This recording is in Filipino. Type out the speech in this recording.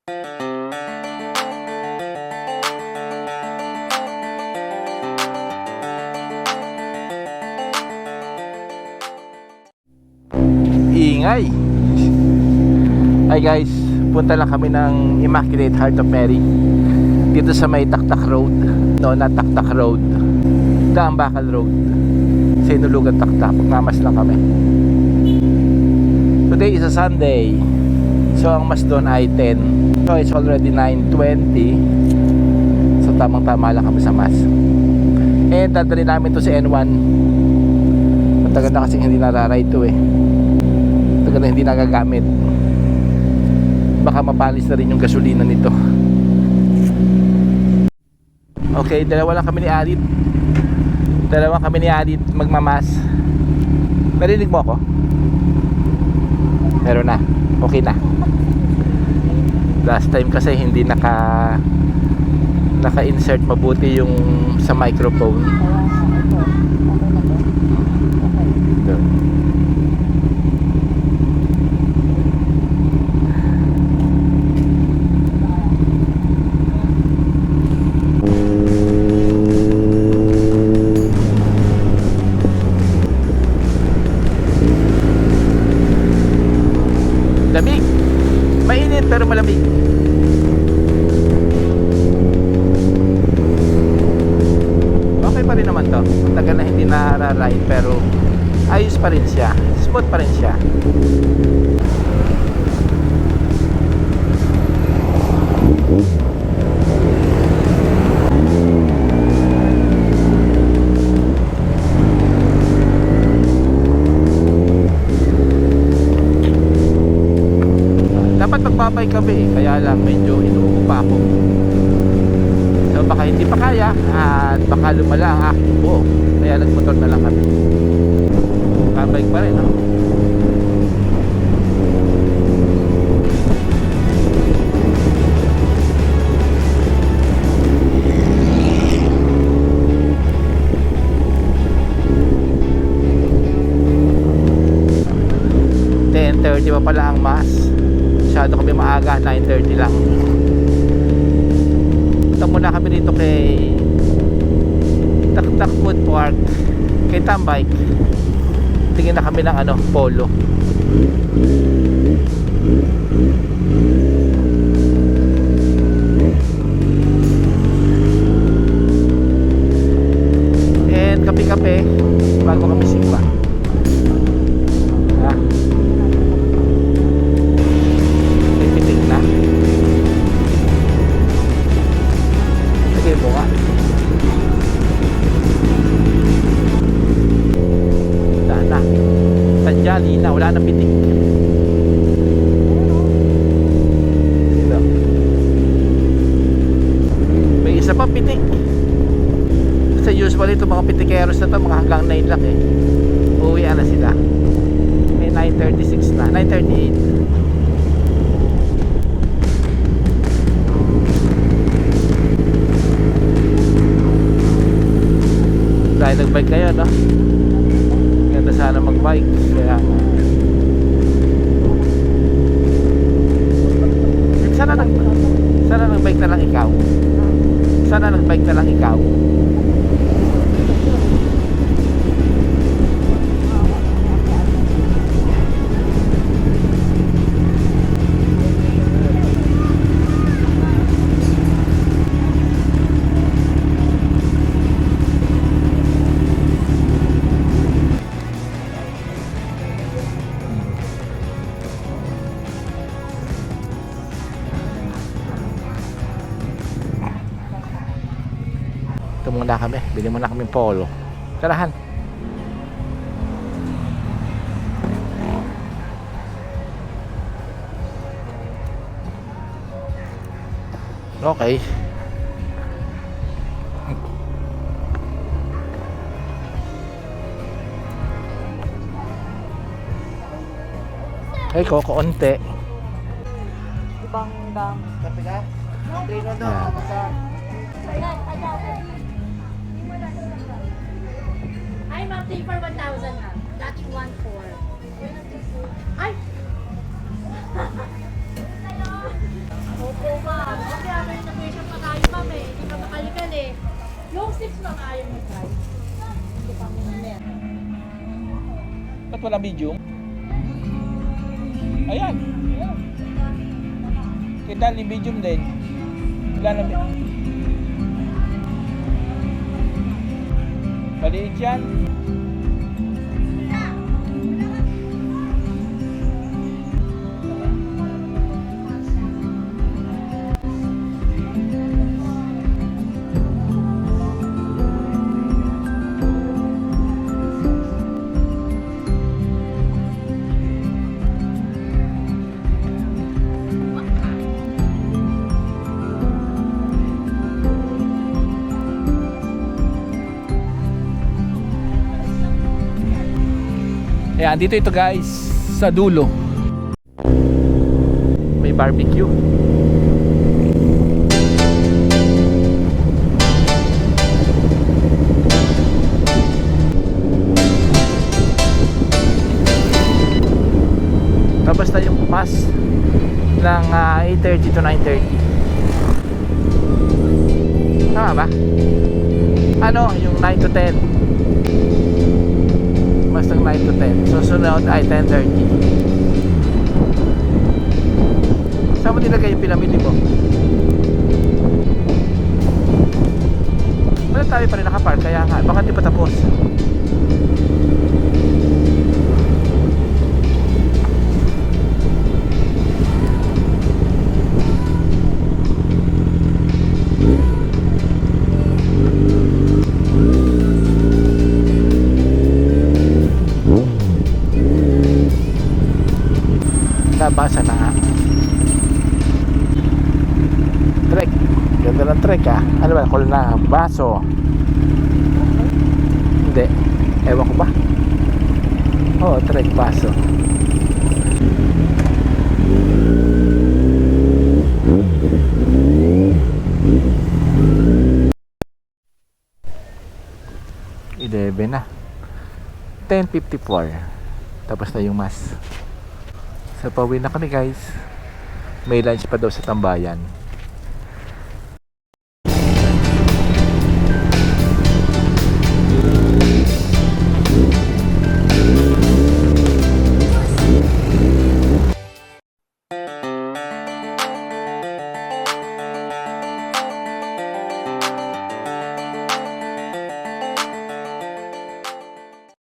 Ingay. Hi guys, punta lang kami ng Immaculate Heart of Mary dito sa may Taktak Road. No, not Taktak Road, Daambakal Road, Sinulugan, Taktak. Pagmamas lang kami. Today is a Sunday, so ang mas doon ay 10. So it's already 9:20. So tamang tama lang kami sa mas. And dadali namin to sa N1. Matagal na kasing hindi nararay to eh. Matagal na hindi nagagamit. Baka mapalis na rin yung gasolina nito. Okay, dalawa lang kami ni Arit. Dalawa kami ni Arit magmamas. Narinig mo ako? Meron na. Okay na. Last time kasi hindi naka-insert mabuti yung sa microphone. Ito. Lamig. Mainit pero malamig. Okay pa rin naman to. Tagal na hindi na-ride pero ayos pa rin siya. Smooth pa rin siya. Dapat magbabay kami, kaya lang medyo inuubo pa ako. So baka hindi pa kaya at baka lumala ang aking buo. Kaya nagmotor na lang kami. Babay pa rin, no? Pa pala ang mas. Masyado kami maaga, 9:30 lang. Punta muna kami dito kay Taktak Food Park, kay Tambike. Tingin na kami ng polo. And kape-kape bago kami sigma. Na wala na pitik. Ito. May isa pa pitik. Kasi usually ito mga pitikeros na to mga hanggang 9 lang eh. Uuwi na sila. May 9:36 na, 9:38. Dahil nagbike kayo, no? Ganda sana magbike. Kaya sana nagbike na lang ikaw. Sana nagbike na lang ikaw. Ito muna kami, bili muna kami polo. Tarahan. Okay. Ay, konti. Ibang dam. Kape ka? Ay, ma'am, take for 1,000 ha. Dating 1,400. Ay! Ba't wala medium? Ayan. Kita ni medium din. Wala na maliit yan. Ayan, dito ito guys, sa dulo. May barbecue. Tapos na yung pass ng 8:30 to 9:30. Tama ba? Ano, yung 9 to 10. Mas ng 9 to 10. Susunod ay 10:30. Saan mo nilagay yung pinamili mo? Wala tayo pa rin nakapark. Kaya nga, baka di pa tapos. Nabasa na nga. Trek. Ganda ng trek ah. Ano ba? Kul na. Baso. Hindi. Ewan ko ba? Oo, trek baso. Eleven na. 10:54. Tapos na yung mas. So pauwi na kami guys. May lunch pa daw sa tambayan.